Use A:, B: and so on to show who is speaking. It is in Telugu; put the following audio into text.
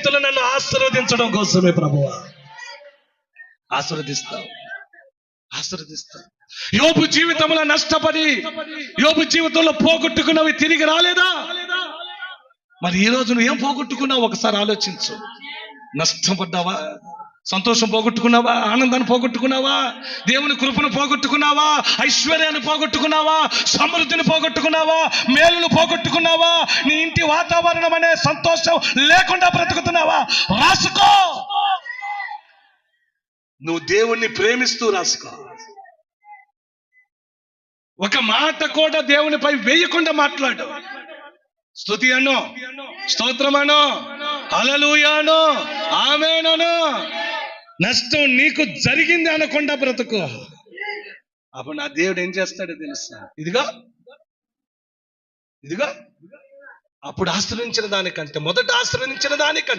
A: చేతులు నన్ను ఆశీర్వదించడం కోసమే ప్రభువా. ఆశీర్వదిస్తావు. యోబు జీవితంలో నష్టపడి, యోబు జీవితంలో పోగొట్టుకున్నవి తిరిగి రాలేదా? మరి ఈ రోజు నువ్వు ఏం పోగొట్టుకున్నావు ఒకసారి ఆలోచించు. నష్టపడ్డావా? సంతోషం పోగొట్టుకున్నావా? ఆనందాన్ని పోగొట్టుకున్నావా? దేవుని కృపను పోగొట్టుకున్నావా? ఐశ్వర్యాన్ని పోగొట్టుకున్నావా? సమృద్ధిని పోగొట్టుకున్నావా? మేలును పోగొట్టుకున్నావా? నీ ఇంటి వాతావరణం అనే సంతోషం లేకుండా బ్రతుకుతున్నావా? రాసుకో. నువ్వు దేవుణ్ణి ప్రేమిస్తూ రాసుకో. ఒక మాట కూడా దేవునిపై వేయకుండా మాట్లాడు. స్తుతి అను, స్తోత్రమను, హల్లెలూయా అను, ఆమేన్ అను. నష్టం నీకు జరిగింది అనకుండా బ్రతుకు. అప్పుడు నా దేవుడు ఏం చేస్తాడో తెలుసా? ఇదిగో అప్పుడు ఆశ్రయించిన దానికంటే, మొదట ఆశ్రయించిన దానికంటే